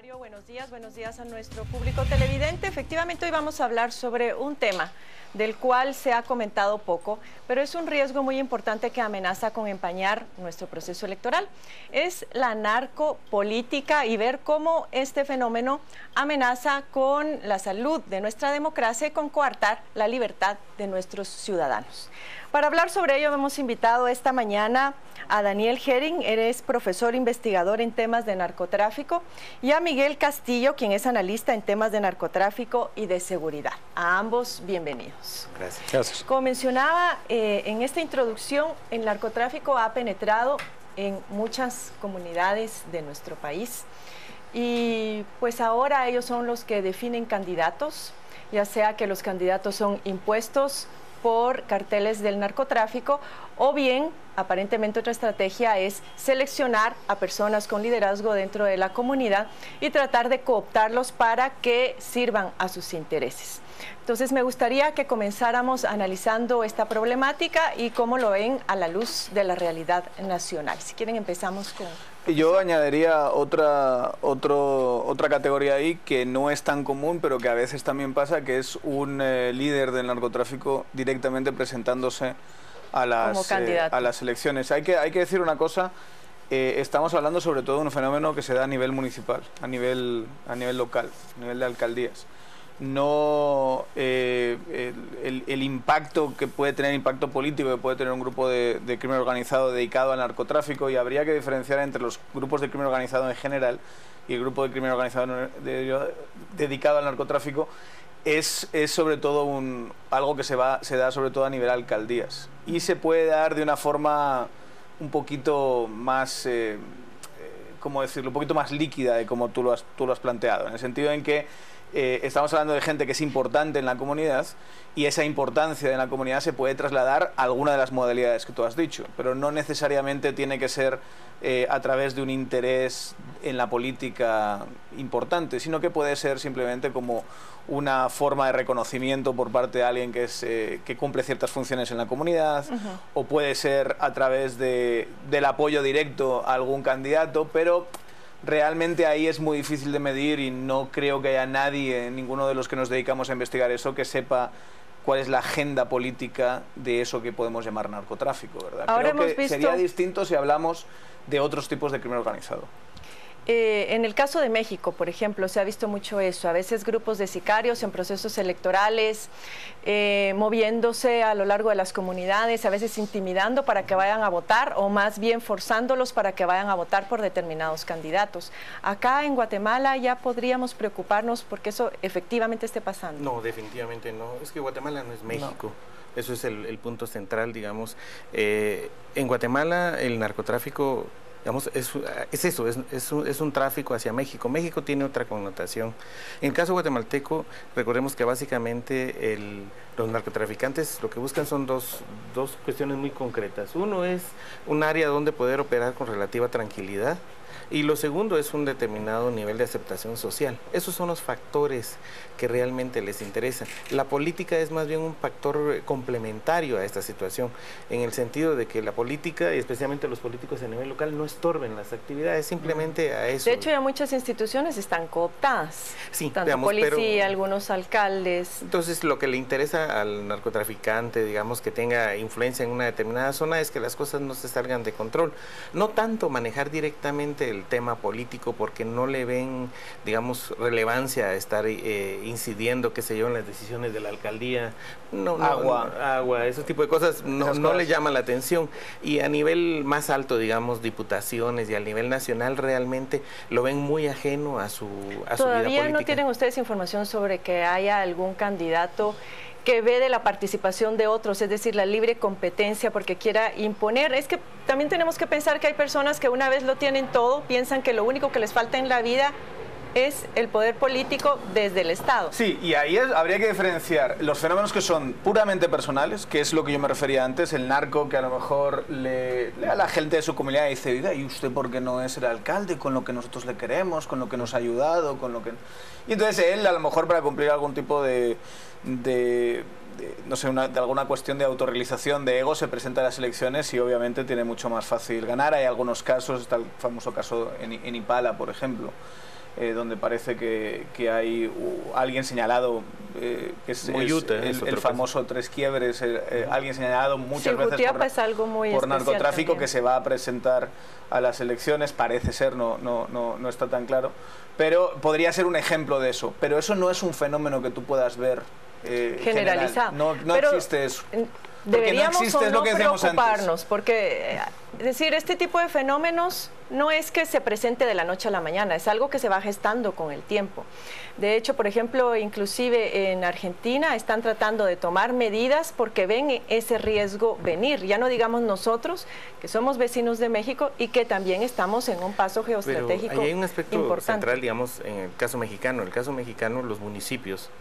Mario, buenos días a nuestro público televidente. Efectivamente, hoy vamos a hablar sobre un tema del cual se ha comentado poco, pero es un riesgo muy importante que amenaza con empañar nuestro proceso electoral. Es la narcopolítica y ver cómo este fenómeno amenaza con la salud de nuestra democracia y con coartar la libertad de nuestros ciudadanos. Para hablar sobre ello hemos invitado esta mañana a Daniel Herring, eres profesor investigador en temas de narcotráfico, y a Miguel Castillo, quien es analista en temas de narcotráfico y de seguridad. A ambos, bienvenidos. Gracias. Gracias. Como mencionaba en esta introducción, el narcotráfico ha penetrado en muchas comunidades de nuestro país y pues ahora ellos son los que definen candidatos, ya sea que los candidatos son impuestos por carteles del narcotráfico o bien, aparentemente otra estrategia es seleccionar a personas con liderazgo dentro de la comunidad y tratar de cooptarlos para que sirvan a sus intereses. Entonces me gustaría que comenzáramos analizando esta problemática y cómo lo ven a la luz de la realidad nacional. Si quieren empezamos con... Yo añadiría otra categoría ahí que no es tan común, pero que a veces también pasa, que es un líder del narcotráfico directamente presentándose a las elecciones. Hay que decir una cosa, estamos hablando sobre todo de un fenómeno que se da a nivel municipal, a nivel local, a nivel de alcaldías. No el impacto que puede tener, impacto político que puede tener un grupo de crimen organizado dedicado al narcotráfico, y habría que diferenciar entre los grupos de crimen organizado en general y el grupo de crimen organizado dedicado al narcotráfico. Es sobre todo algo que se da sobre todo a nivel alcaldías, y se puede dar de una forma un poquito más, ¿cómo decirlo?, un poquito más líquida de como tú lo has planteado, en el sentido en que estamos hablando de gente que es importante en la comunidad, y esa importancia en la comunidad se puede trasladar a alguna de las modalidades que tú has dicho, pero no necesariamente tiene que ser a través de un interés en la política importante, sino que puede ser simplemente como una forma de reconocimiento por parte de alguien que cumple ciertas funciones en la comunidad, o puede ser a través del apoyo directo a algún candidato, pero realmente ahí es muy difícil de medir, y no creo que haya nadie, ninguno de los que nos dedicamos a investigar eso, que sepa cuál es la agenda política de eso que podemos llamar narcotráfico, ¿verdad? Ahora Creo que hemos visto... sería distinto si hablamos de otros tipos de crimen organizado. En el caso de México, por ejemplo, se ha visto mucho eso, a veces grupos de sicarios en procesos electorales, moviéndose a lo largo de las comunidades, a veces intimidando para que vayan a votar, o más bien forzándolos para que vayan a votar por determinados candidatos. Acá en Guatemala ya podríamos preocuparnos porque eso efectivamente esté pasando. No, definitivamente no. Es que Guatemala no es México. No. Eso es el punto central, digamos. En Guatemala el narcotráfico, digamos, es un tráfico hacia México. México tiene otra connotación. En el caso guatemalteco, recordemos que básicamente los narcotraficantes lo que buscan son dos cuestiones muy concretas. Uno es un área donde poder operar con relativa tranquilidad, y lo segundo es un determinado nivel de aceptación social. Esos son los factores que realmente les interesan. La política es más bien un factor complementario a esta situación, en el sentido de que la política, y especialmente los políticos a nivel local, no estorben las actividades, simplemente a eso. De hecho, ya muchas instituciones están cooptadas, sí, tanto digamos, policía, algunos alcaldes. Entonces, lo que le interesa al narcotraficante, digamos, que tenga influencia en una determinada zona, es que las cosas no se salgan de control. No tanto manejar directamente el tema político, porque no le ven, digamos, relevancia a estar incidiendo, qué sé yo, en las decisiones de la alcaldía, agua, ese tipo de cosas, no le llama la atención. Y a nivel más alto, digamos, diputaciones, y a nivel nacional, realmente lo ven muy ajeno a su vida política. ¿Todavía no tienen ustedes información sobre que haya algún candidato que ve de la participación de otros, es decir, la libre competencia, porque quiera imponer? Es que también tenemos que pensar que hay personas que una vez lo tienen todo, piensan que lo único que les falta en la vida es el poder político desde el Estado. Sí, y ahí habría que diferenciar los fenómenos que son puramente personales, que es lo que yo me refería antes, el narco que a lo mejor a la gente de su comunidad dice, oiga, ¿y usted por qué no es el alcalde con lo que nosotros le queremos, con lo que nos ha ayudado, con lo que... Y entonces él, a lo mejor para cumplir algún tipo de no sé, de alguna cuestión de autorrealización, de ego, se presenta a las elecciones y obviamente tiene mucho más fácil ganar. Hay algunos casos, está el famoso caso en Impala, por ejemplo, donde parece que hay alguien señalado, que es Moyuta, el famoso Tres Quiebres, alguien señalado muchas veces es algo muy por narcotráfico, también, que se va a presentar a las elecciones, parece ser, no está tan claro, pero podría ser un ejemplo de eso, pero eso no es un fenómeno que tú puedas ver generalizado. No existe eso. Deberíamos no existe, o no preocuparnos, antes. Porque es decir, este tipo de fenómenos no es que se presente de la noche a la mañana, es algo que se va gestando con el tiempo. De hecho, por ejemplo, inclusive en Argentina están tratando de tomar medidas porque ven ese riesgo venir. Ya no digamos nosotros, que somos vecinos de México y que también estamos en un paso geoestratégico Pero ahí hay un aspecto importante. central, digamos, en el caso mexicano. En el caso mexicano, los municipios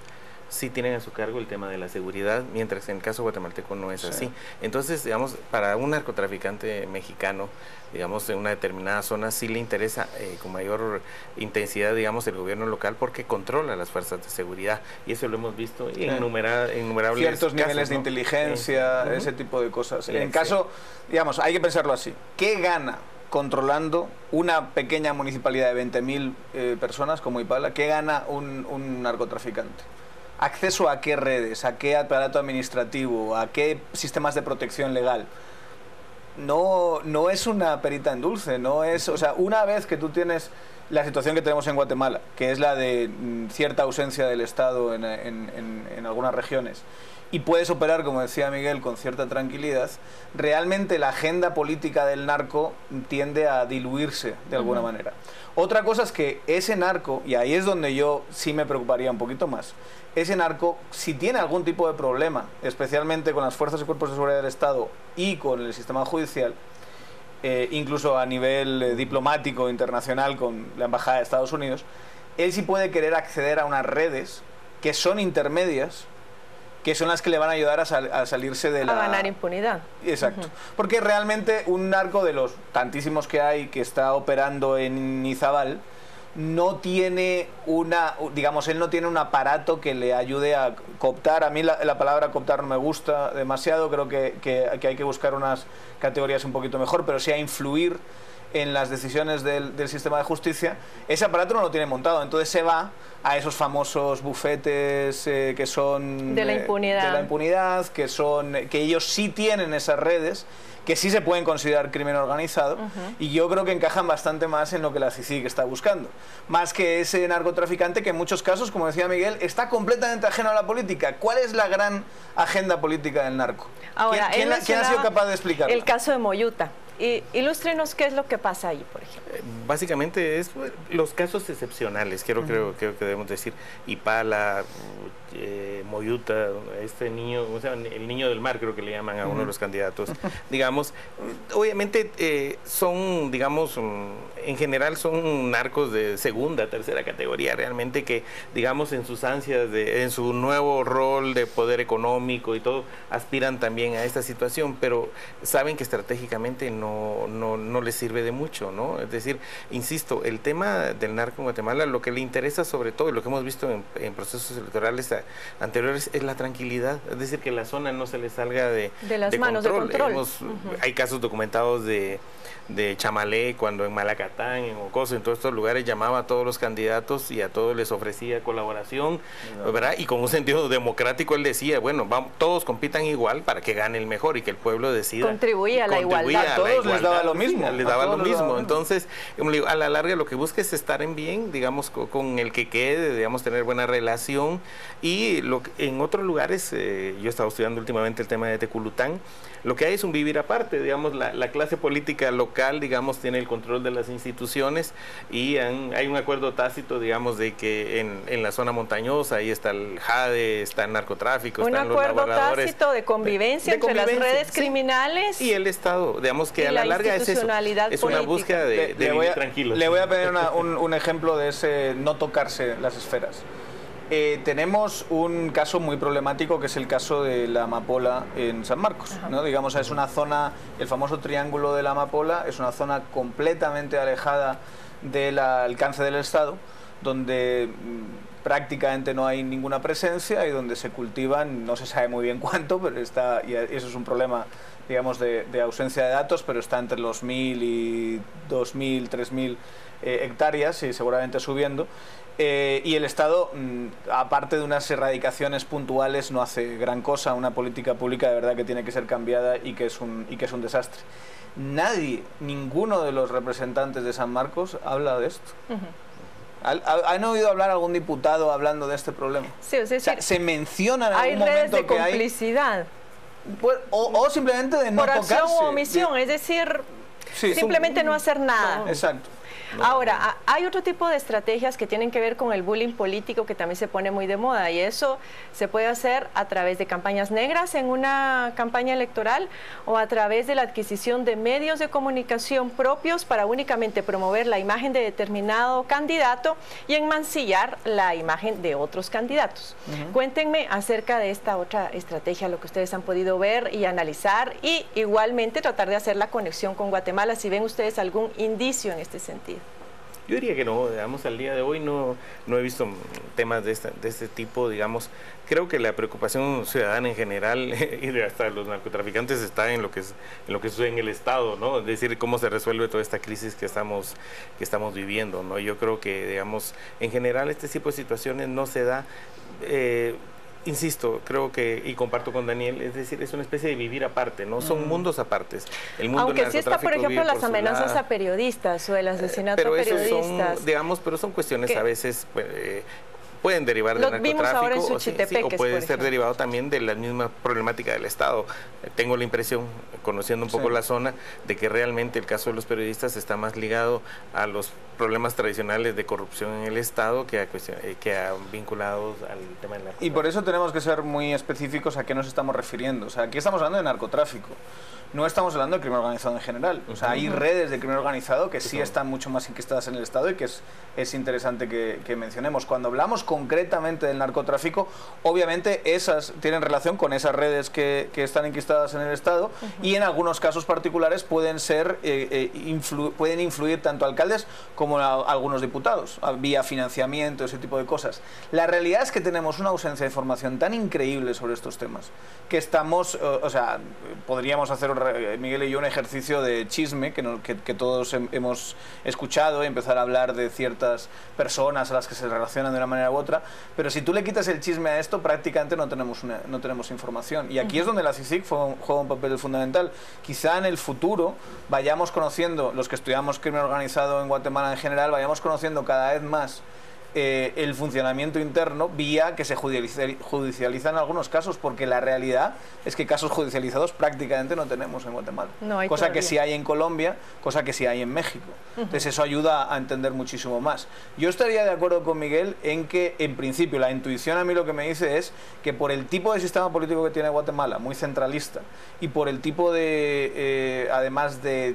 sí tienen a su cargo el tema de la seguridad, mientras que en el caso guatemalteco no es así. Entonces, digamos, para un narcotraficante mexicano, digamos, en una determinada zona sí le interesa con mayor intensidad, digamos, el gobierno local porque controla las fuerzas de seguridad. Y eso lo hemos visto en innumerables ciertos casos, niveles de inteligencia, ese tipo de cosas. En caso, digamos, hay que pensarlo así. ¿Qué gana controlando una pequeña municipalidad de 20.000 personas como Ipala? ¿Qué gana un narcotraficante? ¿Acceso a qué redes? ¿A qué aparato administrativo? ¿A qué sistemas de protección legal? No es una perita en dulce, no es, o sea, una vez que tú tienes la situación que tenemos en Guatemala, que es la de cierta ausencia del Estado en algunas regiones, y puedes operar, como decía Miguel, con cierta tranquilidad, realmente la agenda política del narco tiende a diluirse de alguna manera. Otra cosa es que ese narco, y ahí es donde yo sí me preocuparía un poquito más, ese narco, si tiene algún tipo de problema, especialmente con las fuerzas y cuerpos de seguridad del Estado y con el sistema judicial, incluso a nivel diplomático internacional con la Embajada de Estados Unidos, él sí puede querer acceder a unas redes que son intermedias, que son las que le van a ayudar a salirse de la... A ganar impunidad. Exacto. Porque realmente un narco de los tantísimos que hay que está operando en Izabal no tiene digamos, él no tiene un aparato que le ayude a cooptar. A mí la palabra cooptar no me gusta demasiado, creo que hay que buscar unas categorías un poquito mejor, pero sí a influir en las decisiones del sistema de justicia. Ese aparato no lo tiene montado, entonces se va a esos famosos bufetes que son de la impunidad, que ellos sí tienen esas redes, que sí se pueden considerar crimen organizado, y yo creo que encajan bastante más en lo que la CICIG está buscando, más que ese narcotraficante que en muchos casos, como decía Miguel, está completamente ajeno a la política. ¿Cuál es la gran agenda política del narco? Ahora, ¿Quién ha sido capaz de explicarlo? El caso de Moyuta. Ilústrenos qué es lo que pasa ahí, por ejemplo. Básicamente es los casos excepcionales, creo que debemos decir. Ipala, Moyuta, este niño, o sea, el niño del mar, creo que le llaman a uno de los candidatos. Digamos, obviamente son, digamos, en general son narcos de segunda, tercera categoría, realmente que, digamos, en sus ansias, en su nuevo rol de poder económico y todo, aspiran también a esta situación, pero saben que estratégicamente no les sirve de mucho, ¿no? Es decir, insisto, el tema del narco en Guatemala, lo que le interesa sobre todo, y lo que hemos visto en procesos electorales anteriores, es la tranquilidad, es decir, que la zona no se le salga de las manos de control. Hay casos documentados de Chamalé, cuando en Malacatán, en Ocoso, en todos estos lugares llamaba a todos los candidatos y a todos les ofrecía colaboración, ¿verdad? Y con un sentido democrático él decía, bueno, todos compitan igual para que gane el mejor y que el pueblo decida. Contribuía a la igualdad. A todos les daba lo mismo. Les daba lo mismo. Entonces, a la larga lo que busca es estar en bien, digamos, con el que quede, digamos, tener buena relación. Y en otros lugares, yo he estado estudiando últimamente el tema de Teculután, lo que hay es un vivir aparte, digamos, la clase política local, digamos, tiene el control de las instituciones y hay un acuerdo tácito, digamos, de que en la zona montañosa, ahí está el JADE, está el narcotráfico, están los laboradores. Un acuerdo tácito de convivencia entre las redes criminales y el Estado, digamos que a la larga es eso, es una búsqueda de vivir tranquilos. Le voy a poner un ejemplo de ese no tocarse las esferas. Tenemos un caso muy problemático que es el caso de la amapola en San Marcos, ¿no? Digamos, es una zona, el famoso triángulo de la amapola, es una zona completamente alejada del alcance del Estado, donde prácticamente no hay ninguna presencia y donde se cultivan, no se sabe muy bien cuánto, pero está, y eso es un problema, digamos, de ausencia de datos, pero está entre los 1.000 y 2.000, 3.000 hectáreas y seguramente subiendo. Y el Estado, aparte de unas erradicaciones puntuales, no hace gran cosa. Una política pública de verdad que tiene que ser cambiada y que es un desastre. Nadie, ninguno de los representantes de San Marcos habla de esto. ¿Han oído hablar algún diputado hablando de este problema? Sí, es decir, o sea, se menciona en algún hay redes momento de que complicidad. O simplemente de no por tocarse. acción o omisión, es decir, sí, simplemente no hacer nada. Exacto. Ahora, hay otro tipo de estrategias que tienen que ver con el bullying político que también se pone muy de moda, y eso se puede hacer a través de campañas negras en una campaña electoral o a través de la adquisición de medios de comunicación propios para únicamente promover la imagen de determinado candidato y enmancillar la imagen de otros candidatos. Cuéntenme acerca de esta otra estrategia, lo que ustedes han podido ver y analizar, y igualmente tratar de hacer la conexión con Guatemala, si ven ustedes algún indicio en este sentido. Yo diría que no, digamos, al día de hoy no he visto temas de este tipo, digamos. Creo que la preocupación ciudadana en general y hasta los narcotraficantes está en lo que sucede en el Estado, ¿no? Es decir, cómo se resuelve toda esta crisis que estamos viviendo, ¿no? Yo creo que, digamos, en general este tipo de situaciones no se da. Insisto, creo que, y comparto con Daniel, es decir, es una especie de vivir aparte, ¿no? Son mundos apartes. El mundo aunque sí está, por ejemplo, las amenazas a periodistas o el asesinato a periodistas. Son, digamos, pero son cuestiones a veces pueden derivar del narcotráfico, vimos ahora en o puede ser derivado también de la misma problemática del Estado. Tengo la impresión, conociendo un poco la zona, de que realmente el caso de los periodistas está más ligado a los problemas tradicionales de corrupción en el Estado que a vinculados al tema del narcotráfico. Y por eso tenemos que ser muy específicos a qué nos estamos refiriendo. O sea, aquí estamos hablando de narcotráfico. No estamos hablando de crimen organizado en general. O sea, hay redes de crimen organizado que sí están mucho más inquistadas en el Estado y que es interesante que mencionemos. Cuando hablamos concretamente del narcotráfico, obviamente esas tienen relación con esas redes que están inquistadas en el Estado y en algunos casos particulares pueden influir tanto alcaldes como algunos diputados, vía financiamiento, ese tipo de cosas. La realidad es que tenemos una ausencia de información tan increíble sobre estos temas que estamos, o sea, podríamos hacer Miguel y yo un ejercicio de chisme que todos hemos escuchado y empezar a hablar de ciertas personas a las que se relacionan de una manera u otra, pero si tú le quitas el chisme a esto, prácticamente no tenemos información. Y aquí es donde la CICIG juega un papel fundamental. Quizá en el futuro vayamos conociendo, los que estudiamos crimen organizado en Guatemala en general, vayamos conociendo cada vez más el funcionamiento interno vía que se judicializan algunos casos, porque la realidad es que casos judicializados prácticamente no tenemos en Guatemala, cosa todavía que sí hay en Colombia, cosa que sí hay en México. Entonces eso ayuda a entender muchísimo más. Yo estaría de acuerdo con Miguel en que, en principio, la intuición a mí lo que me dice es que por el tipo de sistema político que tiene Guatemala, muy centralista, y por el tipo de, además de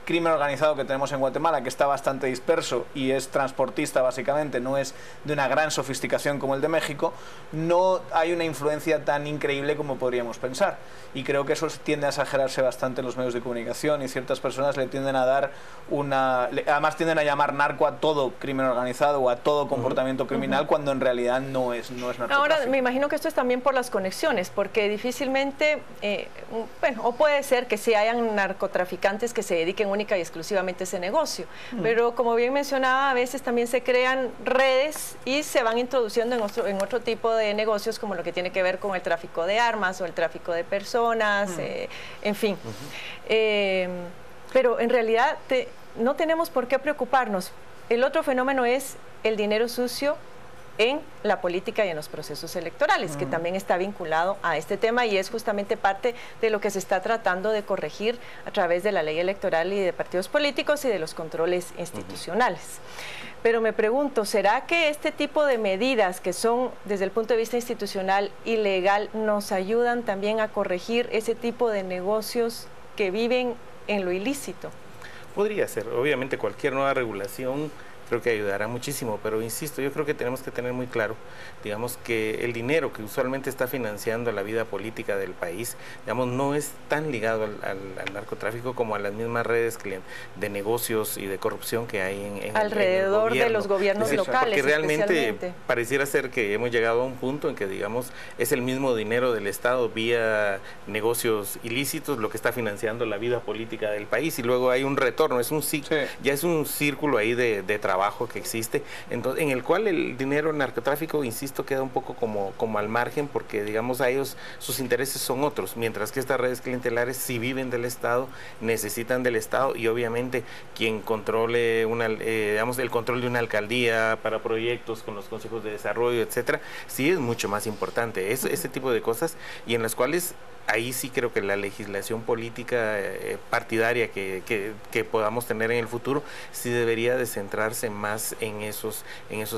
crimen organizado que tenemos en Guatemala, que está bastante disperso y es transportista básicamente, no es de una gran sofisticación como el de México, no hay una influencia tan increíble como podríamos pensar. Y creo que eso tiende a exagerarse bastante en los medios de comunicación y ciertas personas le tienden a dar además tienden a llamar narco a todo crimen organizado o a todo comportamiento criminal cuando en realidad no es narcotráfico. Ahora, me imagino que esto es también por las conexiones, porque difícilmente, bueno, o puede ser que sí hayan narcotraficantes que se dediquen única y exclusivamente a ese negocio, pero como bien mencionaba, a veces también se crean redes y se van introduciendo en otro tipo de negocios, como lo que tiene que ver con el tráfico de armas o el tráfico de personas, en fin. Pero en realidad no tenemos por qué preocuparnos. El otro fenómeno es el dinero sucio en la política y en los procesos electorales, que también está vinculado a este tema y es justamente parte de lo que se está tratando de corregir a través de la ley electoral y de partidos políticos y de los controles institucionales. Pero me pregunto, ¿será que este tipo de medidas que son desde el punto de vista institucional y legal nos ayudan también a corregir ese tipo de negocios que viven en lo ilícito? Podría ser. Obviamente cualquier nueva regulación creo que ayudará muchísimo, pero insisto, yo creo que tenemos que tener muy claro, digamos, que el dinero que usualmente está financiando la vida política del país, digamos, no es tan ligado al narcotráfico como a las mismas redes de negocios y de corrupción que hay en alrededor de los gobiernos locales. Porque realmente pareciera ser que hemos llegado a un punto en que, digamos, es el mismo dinero del Estado vía negocios ilícitos lo que está financiando la vida política del país, y luego hay un retorno, es un ya es un círculo ahí de trabajo que existe, entonces, en el cual el dinero narcotráfico, insisto, queda un poco como al margen, porque, digamos, a ellos sus intereses son otros, mientras que estas redes clientelares sí viven del Estado, necesitan del Estado, y obviamente quien controle digamos, el control de una alcaldía para proyectos con los consejos de desarrollo, etcétera, sí es mucho más importante. Ese tipo de cosas, y en las cuales ahí sí creo que la legislación política partidaria que podamos tener en el futuro sí debería de centrarse más en esos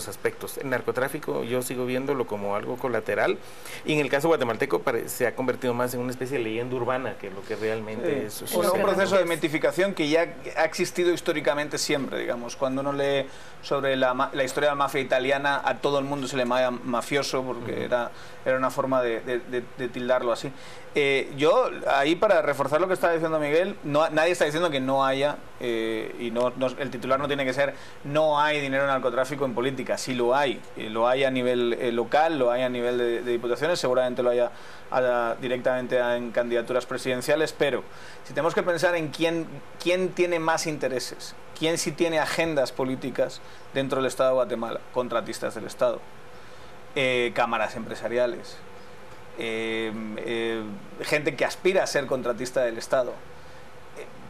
aspectos. El narcotráfico yo sigo viéndolo como algo colateral, y en el caso guatemalteco se ha convertido más en una especie de leyenda urbana que lo que realmente es. Un proceso de mitificación que ya ha existido históricamente siempre, digamos. Cuando uno lee sobre la historia de la mafia italiana, a todo el mundo se le llama mafioso porque era una forma de tildarlo así. Yo, ahí, para reforzar lo que está diciendo Miguel, nadie está diciendo que no haya, y el titular no tiene que ser no hay dinero en narcotráfico en política. Sí lo hay a nivel local, lo hay a nivel de diputaciones, seguramente lo haya directamente en candidaturas presidenciales, pero si tenemos que pensar en quién tiene más intereses, quién sí tiene agendas políticas dentro del Estado de Guatemala: contratistas del Estado, cámaras empresariales, gente que aspira a ser contratista del Estado,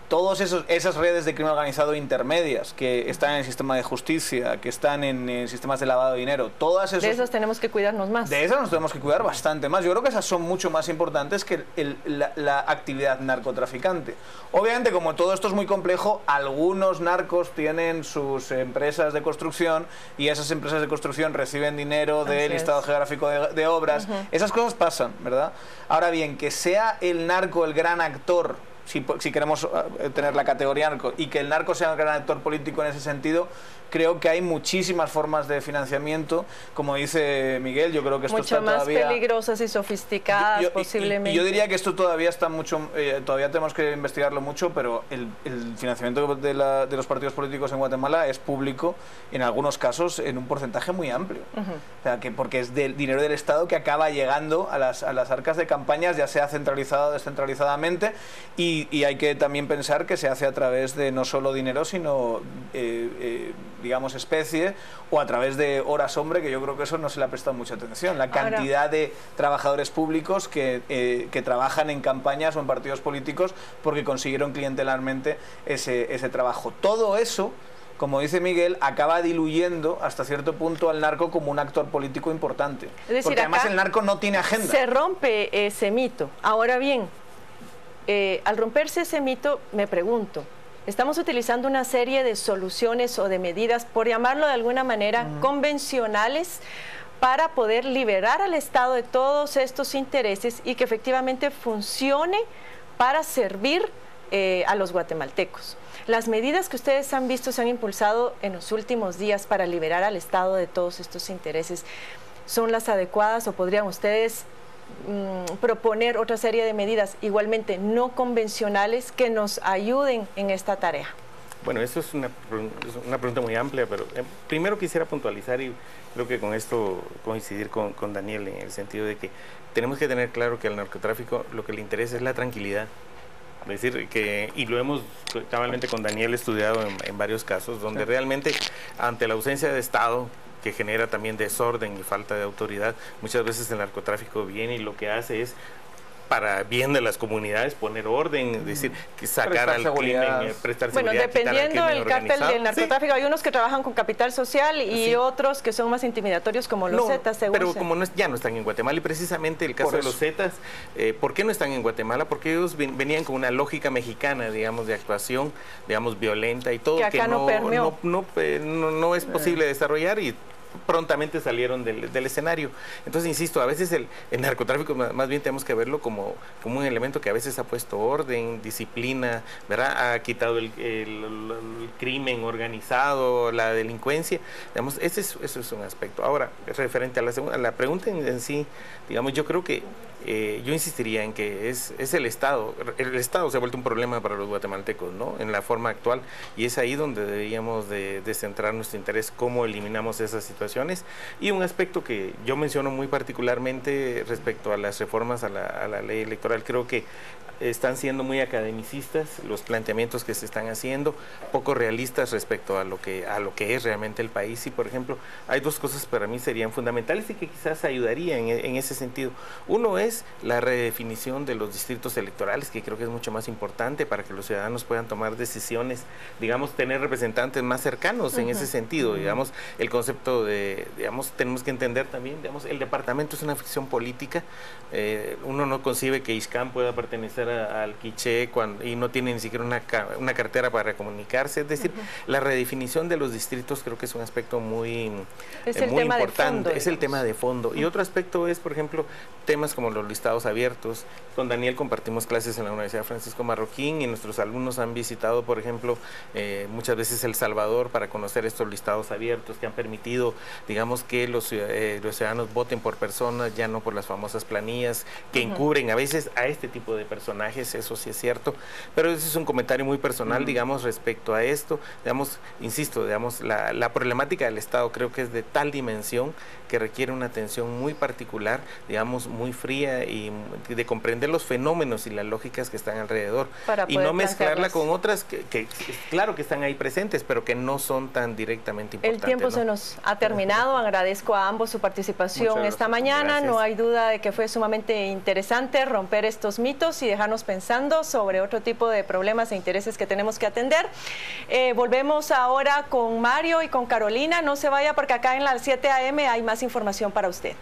todas esas redes de crimen organizado intermedias que están en el sistema de justicia, que están en sistemas de lavado de dinero, todas esas... De esas tenemos que cuidarnos más. De esas nos tenemos que cuidar bastante más. Yo creo que esas son mucho más importantes que la actividad narcotraficante. Obviamente, como todo esto es muy complejo, algunos narcos tienen sus empresas de construcción, y esas empresas de construcción reciben dinero del listado geográfico de obras. Esas cosas pasan, ¿verdad? Ahora bien, que sea el narco el gran actor, si queremos tener la categoría narco, y que el narco sea un gran actor político en ese sentido, creo que hay muchísimas formas de financiamiento, como dice Miguel. Yo creo que esto mucho está más todavía peligrosas y sofisticadas, posiblemente. Y yo diría que esto todavía está mucho, todavía tenemos que investigarlo mucho, pero el financiamiento de los partidos políticos en Guatemala es público, en algunos casos en un porcentaje muy amplio. O sea, porque es del dinero del Estado que acaba llegando a las arcas de campañas, ya sea centralizado o descentralizadamente, y hay que también pensar que se hace a través de no solo dinero, sino digamos, especie, o a través de horas hombre, que yo creo que eso no se le ha prestado mucha atención. La cantidad de trabajadores públicos que trabajan en campañas o en partidos políticos porque consiguieron clientelarmente ese trabajo. Todo eso, como dice Miguel, acaba diluyendo hasta cierto punto al narco como un actor político importante. Es decir, porque además el narco no tiene agenda. Se rompe ese mito. Ahora bien, al romperse ese mito, me pregunto, estamos utilizando una serie de soluciones o de medidas, por llamarlo de alguna manera, convencionales, para poder liberar al Estado de todos estos intereses y que efectivamente funcione para servir a los guatemaltecos. Las medidas que ustedes han visto se han impulsado en los últimos días para liberar al Estado de todos estos intereses. ¿Son las adecuadas, o podrían ustedes proponer otra serie de medidas igualmente no convencionales que nos ayuden en esta tarea? Bueno, eso es una pregunta muy amplia, pero primero quisiera puntualizar, y creo que con esto coincidir con Daniel, en el sentido de que tenemos que tener claro que al narcotráfico lo que le interesa es la tranquilidad. Es decir, y lo hemos cabalmente con Daniel estudiado en varios casos, donde realmente ante la ausencia de Estado, que genera también desorden y falta de autoridad, muchas veces el narcotráfico viene y lo que hace es, para bien de las comunidades, poner orden, es decir, sacar al crimen, prestar seguridad. Bueno, dependiendo del cártel del narcotráfico, hay unos que trabajan con capital social y otros que son más intimidatorios, como los Zetas, según. Pero como ya no están en Guatemala, y precisamente el caso de los Zetas, ¿por qué no están en Guatemala? Porque ellos venían con una lógica mexicana, digamos, de actuación, digamos, violenta y todo, que acá no es posible desarrollar, y prontamente salieron del escenario. Entonces, insisto, a veces el narcotráfico más bien tenemos que verlo como un elemento que a veces ha puesto orden, disciplina, ¿verdad? Ha quitado el crimen organizado, la delincuencia, digamos, eso es un aspecto. Ahora, referente a la pregunta en sí, digamos, yo creo que yo insistiría en que es el Estado. El Estado se ha vuelto un problema para los guatemaltecos, ¿no? En la forma actual, y es ahí donde deberíamos de centrar nuestro interés, cómo eliminamos esas situaciones. Y un aspecto que yo menciono muy particularmente respecto a las reformas a la ley electoral, creo que están siendo muy academicistas los planteamientos que se están haciendo, poco realistas respecto a lo que es realmente el país. Y, por ejemplo, hay dos cosas para mí serían fundamentales y que quizás ayudarían en ese sentido. Uno es la redefinición de los distritos electorales, que creo que es mucho más importante para que los ciudadanos puedan tomar decisiones, digamos, tener representantes más cercanos en ese sentido. Digamos, el concepto de, digamos, tenemos que entender también, digamos, el departamento es una ficción política. Uno no concibe que ISCAM pueda pertenecer al quiché y no tiene ni siquiera una cartera para comunicarse. Es decir, la redefinición de los distritos creo que es un aspecto muy importante. Es el tema de fondo. Y otro aspecto es, por ejemplo, temas como los listados abiertos. Con Daniel compartimos clases en la Universidad Francisco Marroquín y nuestros alumnos han visitado, por ejemplo, muchas veces El Salvador para conocer estos listados abiertos que han permitido, digamos, que los ciudadanos voten por personas, ya no por las famosas planillas que encubren a veces a este tipo de personajes. Eso sí es cierto, pero ese es un comentario muy personal, digamos, respecto a esto. Digamos, insisto, digamos, la problemática del Estado creo que es de tal dimensión que requiere una atención muy particular, digamos, muy fría, y de comprender los fenómenos y las lógicas que están alrededor y no mezclarla con otras que claro que están ahí presentes, pero que no son tan directamente importantes. El tiempo se nos ha terminado. Agradezco a ambos su participación esta mañana. Gracias. No hay duda de que fue sumamente interesante romper estos mitos y dejarnos pensando sobre otro tipo de problemas e intereses que tenemos que atender. Volvemos ahora con Mario y con Carolina. No se vaya porque acá en la 7 AM hay más información para usted.